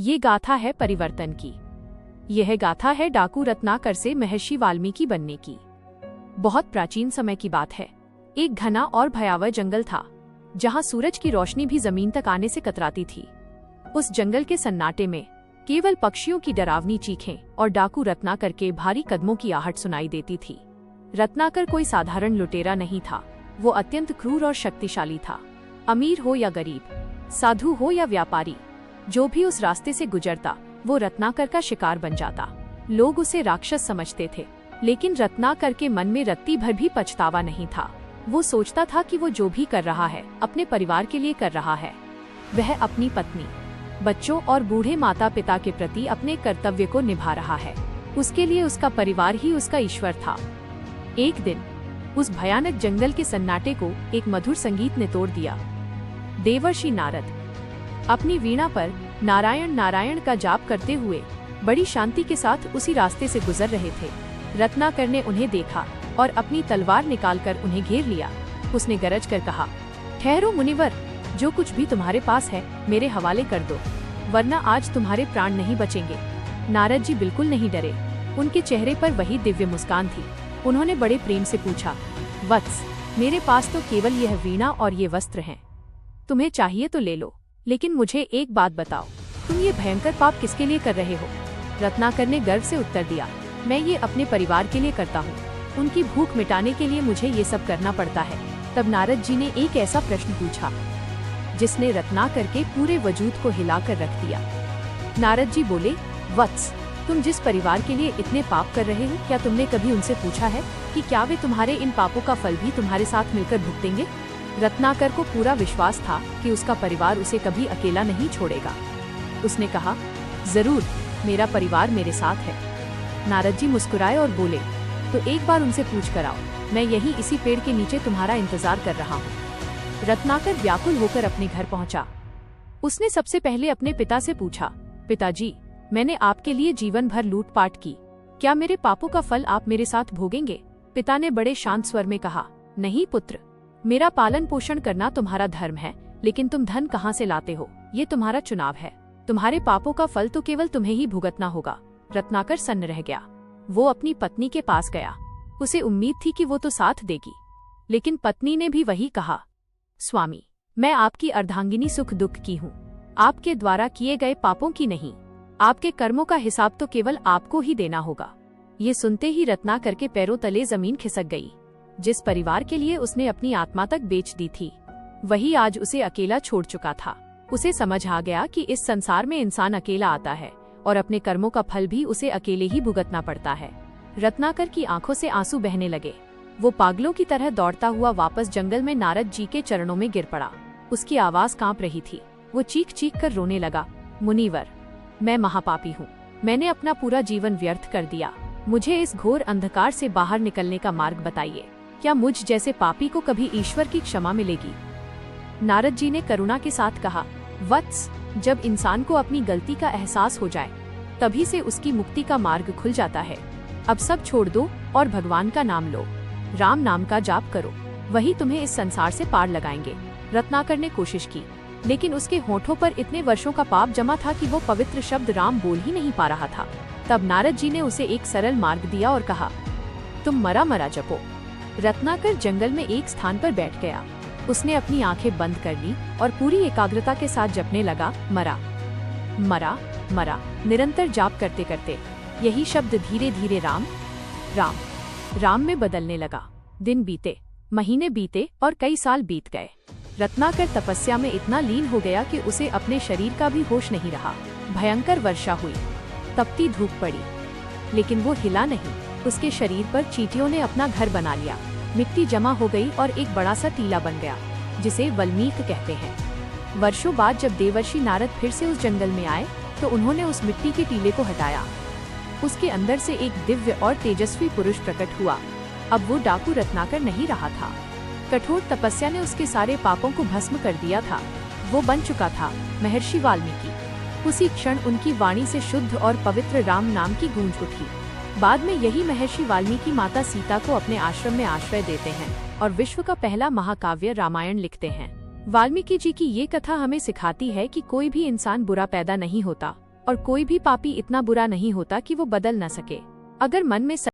ये गाथा है परिवर्तन की। यह गाथा है डाकू रत्नाकर से महर्षि वाल्मीकि बनने की। बहुत प्राचीन समय की बात है। एक घना और भयावह जंगल था, जहाँ सूरज की रोशनी भी जमीन तक आने से कतराती थी। उस जंगल के सन्नाटे में केवल पक्षियों की डरावनी चीखें और डाकू रत्नाकर के भारी कदमों की आहट सुनाई देती थी। रत्नाकर कोई साधारण लुटेरा नहीं था, वो अत्यंत क्रूर और शक्तिशाली था। अमीर हो या गरीब, साधु हो या व्यापारी, जो भी उस रास्ते से गुजरता वो रत्नाकर का शिकार बन जाता। लोग उसे राक्षस समझते थे, लेकिन रत्नाकर के मन में रत्ती भर भी पछतावा नहीं था। वो सोचता था कि वो जो भी कर रहा है अपने परिवार के लिए कर रहा है। वह अपनी पत्नी, बच्चों और बूढ़े माता पिता के प्रति अपने कर्तव्य को निभा रहा है। उसके लिए उसका परिवार ही उसका ईश्वर था। एक दिन उस भयानक जंगल के सन्नाटे को एक मधुर संगीत ने तोड़ दिया। देवर्षि नारद अपनी वीणा पर नारायण नारायण का जाप करते हुए बड़ी शांति के साथ उसी रास्ते से गुजर रहे थे। रत्नाकर ने उन्हें देखा और अपनी तलवार निकालकर उन्हें घेर लिया। उसने गरज कर कहा, ठहरो मुनिवर, जो कुछ भी तुम्हारे पास है मेरे हवाले कर दो, वरना आज तुम्हारे प्राण नहीं बचेंगे। नारद जी बिल्कुल नहीं डरे, उनके चेहरे पर वही दिव्य मुस्कान थी। उन्होंने बड़े प्रेम से पूछा, वत्स, मेरे पास तो केवल यह वीणा और ये वस्त्र हैं, तुम्हें चाहिए तो ले लो, लेकिन मुझे एक बात बताओ, तुम ये भयंकर पाप किसके लिए कर रहे हो? रत्नाकर ने गर्व से उत्तर दिया, मैं ये अपने परिवार के लिए करता हूँ, उनकी भूख मिटाने के लिए मुझे ये सब करना पड़ता है। तब नारद जी ने एक ऐसा प्रश्न पूछा जिसने रत्नाकर के पूरे वजूद को हिलाकर रख दिया। नारद जी बोले, वत्स, तुम जिस परिवार के लिए इतने पाप कर रहे हो, क्या तुमने कभी उनसे पूछा है कि क्या वे तुम्हारे इन पापों का फल भी तुम्हारे साथ मिलकर भुगतेंगे? रत्नाकर को पूरा विश्वास था कि उसका परिवार उसे कभी अकेला नहीं छोड़ेगा। उसने कहा, जरूर, मेरा परिवार मेरे साथ है। नारद जी मुस्कुराए और बोले, तो एक बार उनसे पूछ कर आओ, मैं यहीं इसी पेड़ के नीचे तुम्हारा इंतजार कर रहा हूँ। रत्नाकर व्याकुल होकर अपने घर पहुंचा। उसने सबसे पहले अपने पिता से पूछा, पिताजी, मैंने आपके लिए जीवन भर लूटपाट की, क्या मेरे पापों का फल आप मेरे साथ भोगेंगे? पिता ने बड़े शांत स्वर में कहा, नहीं पुत्र, मेरा पालन पोषण करना तुम्हारा धर्म है, लेकिन तुम धन कहाँ से लाते हो ये तुम्हारा चुनाव है। तुम्हारे पापों का फल तो केवल तुम्हें ही भुगतना होगा। रत्नाकर सन्न रह गया। वो अपनी पत्नी के पास गया। उसे उम्मीद थी कि वो तो साथ देगी, लेकिन पत्नी ने भी वही कहा, स्वामी, मैं आपकी अर्धांगिनी सुख दुख की हूँ, आपके द्वारा किए गए पापों की नहीं। आपके कर्मों का हिसाब तो केवल आपको ही देना होगा। ये सुनते ही रत्नाकर के पैरों तले जमीन खिसक गई। जिस परिवार के लिए उसने अपनी आत्मा तक बेच दी थी, वही आज उसे अकेला छोड़ चुका था। उसे समझ आ गया कि इस संसार में इंसान अकेला आता है और अपने कर्मों का फल भी उसे अकेले ही भुगतना पड़ता है। रत्नाकर की आंखों से आंसू बहने लगे। वो पागलों की तरह दौड़ता हुआ वापस जंगल में नारद जी के चरणों में गिर पड़ा। उसकी आवाज कांप रही थी। वो चीख चीख कर रोने लगा, मुनिवर, मैं महापापी हूँ, मैंने अपना पूरा जीवन व्यर्थ कर दिया। मुझे इस घोर अंधकार से बाहर निकलने का मार्ग बताइए। क्या मुझ जैसे पापी को कभी ईश्वर की क्षमा मिलेगी? नारद जी ने करुणा के साथ कहा, वत्स, जब इंसान को अपनी गलती का एहसास हो जाए तभी से उसकी मुक्ति का मार्ग खुल जाता है। अब सब छोड़ दो और भगवान का नाम लो, राम नाम का जाप करो, वही तुम्हें इस संसार से पार लगाएंगे। रत्नाकर ने कोशिश की, लेकिन उसके होठों पर इतने वर्षों का पाप जमा था कि वो पवित्र शब्द राम बोल ही नहीं पा रहा था। तब नारद जी ने उसे एक सरल मार्ग दिया और कहा, तुम मरा मरा जपो। रत्नाकर जंगल में एक स्थान पर बैठ गया। उसने अपनी आंखें बंद कर ली और पूरी एकाग्रता के साथ जपने लगा, मरा मरा मरा। निरंतर जाप करते करते यही शब्द धीरे धीरे राम राम राम में बदलने लगा। दिन बीते, महीने बीते और कई साल बीत गए। रत्नाकर तपस्या में इतना लीन हो गया कि उसे अपने शरीर का भी होश नहीं रहा। भयंकर वर्षा हुई, तपती धूप पड़ी, लेकिन वो हिला नहीं। उसके शरीर पर चींटियों ने अपना घर बना लिया। मिट्टी जमा हो गई और एक बड़ा सा टीला बन गया, जिसे वल्मीक कहते हैं। वर्षों बाद जब देवर्षि नारद फिर से उस जंगल में आए तो उन्होंने उस मिट्टी के टीले को हटाया। उसके अंदर से एक दिव्य और तेजस्वी पुरुष प्रकट हुआ। अब वो डाकू रत्नाकर नहीं रहा था। कठोर तपस्या ने उसके सारे पापों को भस्म कर दिया था। वो बन चुका था महर्षि वाल्मीकि। उसी क्षण उनकी वाणी से शुद्ध और पवित्र राम नाम की गूंज उठी। बाद में यही महर्षि वाल्मीकि माता सीता को अपने आश्रम में आश्रय देते हैं और विश्व का पहला महाकाव्य रामायण लिखते हैं। वाल्मीकि जी की ये कथा हमें सिखाती है कि कोई भी इंसान बुरा पैदा नहीं होता, और कोई भी पापी इतना बुरा नहीं होता कि वो बदल न सके। अगर मन में